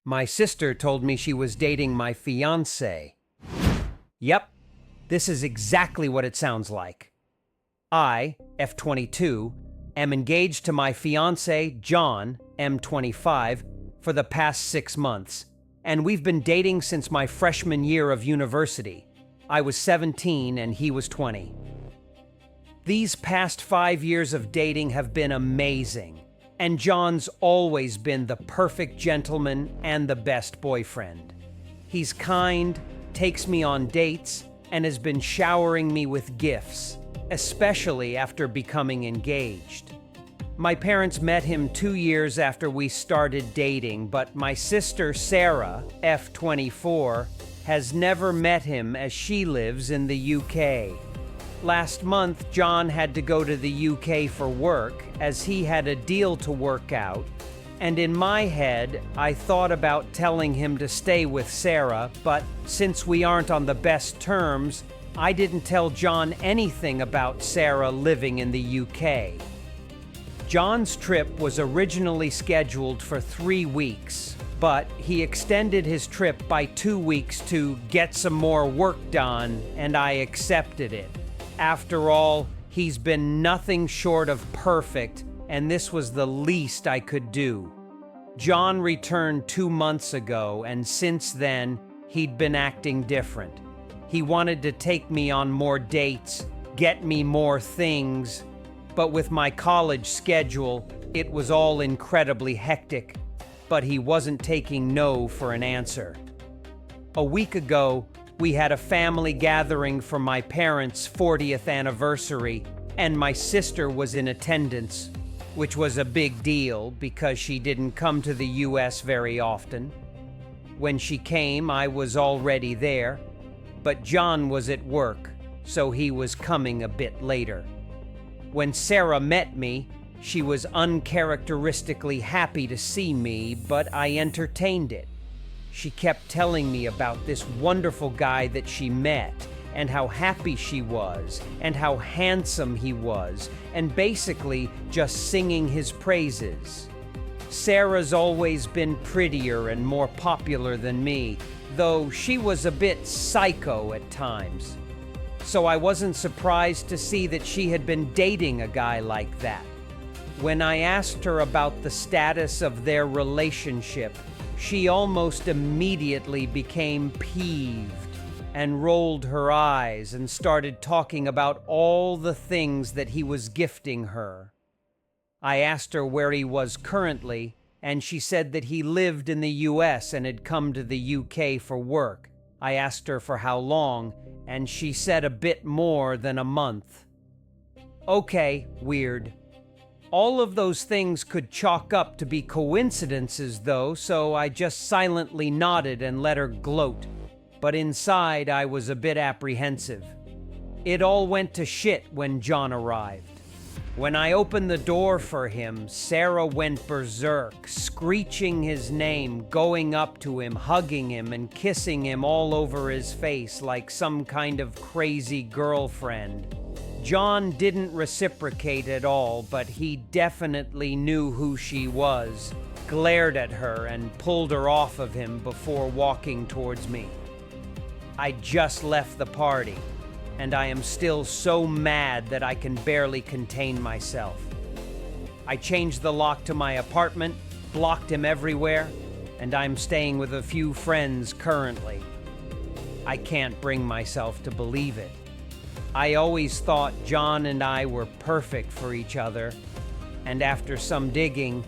My sister told me she was dating my fiancé. Yep, this is exactly what it sounds like. I, F22, am engaged to my fiancé, John, M25, for the past 6 months, and we've been dating since my freshman year of university. I was 17 and he was 20. These past 5 years of dating have been amazing, and John's always been the perfect gentleman and the best boyfriend. He's kind, takes me on dates, and has been showering me with gifts, especially after becoming engaged. My parents met him 2 years after we started dating, but my sister Sarah, F24, has never met him as she lives in the UK. Last month, John had to go to the UK for work as he had a deal to work out, and in my head, I thought about telling him to stay with Sarah, but since we aren't on the best terms, I didn't tell John anything about Sarah living in the UK. John's trip was originally scheduled for 3 weeks, but he extended his trip by 2 weeks to get some more work done, and I accepted it. After all, he's been nothing short of perfect, and this was the least I could do. John returned 2 months ago, and since then, he'd been acting different. He wanted to take me on more dates, get me more things, but with my college schedule, it was all incredibly hectic, but he wasn't taking no for an answer. A week ago, we had a family gathering for my parents' 40th anniversary, and my sister was in attendance, which was a big deal because she didn't come to the US very often. When she came, I was already there, but John was at work, so he was coming a bit later. When Sarah met me, she was uncharacteristically happy to see me, but I entertained it. She kept telling me about this wonderful guy that she met, and how happy she was, and how handsome he was, and basically just singing his praises. Sarah's always been prettier and more popular than me, though she was a bit psycho at times. So I wasn't surprised to see that she had been dating a guy like that. When I asked her about the status of their relationship, she almost immediately became peeved and rolled her eyes and started talking about all the things that he was gifting her. I asked her where he was currently, and she said that he lived in the US and had come to the UK for work. I asked her for how long, and she said a bit more than a month. Okay, weird. All of those things could chalk up to be coincidences, though, so I just silently nodded and let her gloat. But inside, I was a bit apprehensive. It all went to shit when John arrived. When I opened the door for him, Sarah went berserk, screeching his name, going up to him, hugging him, and kissing him all over his face like some kind of crazy girlfriend. John didn't reciprocate at all, but he definitely knew who she was, glared at her, and pulled her off of him before walking towards me. I just left the party, and I am still so mad that I can barely contain myself. I changed the lock to my apartment, blocked him everywhere, and I'm staying with a few friends currently. I can't bring myself to believe it. I always thought John and I were perfect for each other, and after some digging,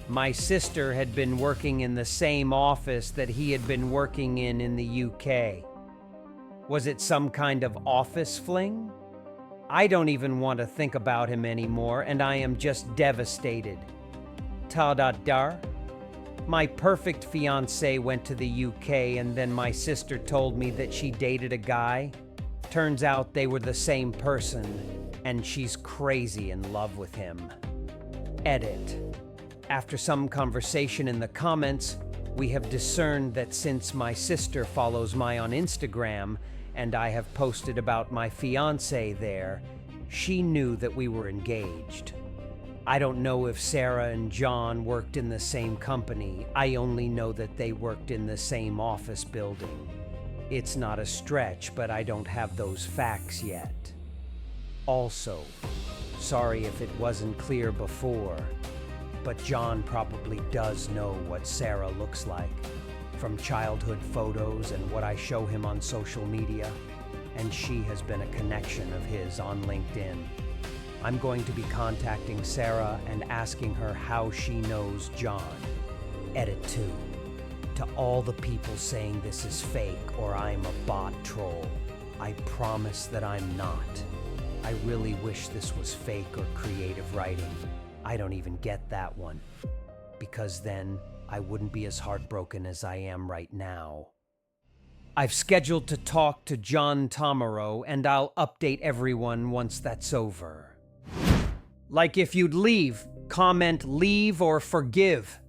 my sister had been working in the same office that he had been working in the UK. Was it some kind of office fling? I don't even want to think about him anymore, and I am just devastated. Ta-da-dar. My perfect fiancé went to the UK, and then my sister told me that she dated a guy. Turns out they were the same person, and she's crazy in love with him. Edit. After some conversation in the comments, we have discerned that since my sister follows me on Instagram, and I have posted about my fiancé there, she knew that we were engaged. I don't know if Sarah and John worked in the same company. I only know that they worked in the same office building. It's not a stretch, but I don't have those facts yet. Also, sorry if it wasn't clear before, but John probably does know what Sarah looks like from childhood photos and what I show him on social media, and she has been a connection of his on LinkedIn. I'm going to be contacting Sarah and asking her how she knows John. Edit 2. To all the people saying this is fake or I'm a bot troll, I promise that I'm not. I really wish this was fake or creative writing. I don't even get that one, because then I wouldn't be as heartbroken as I am right now. I've scheduled to talk to John Tomaro, and I'll update everyone once that's over. Like if you'd leave, comment leave or forgive.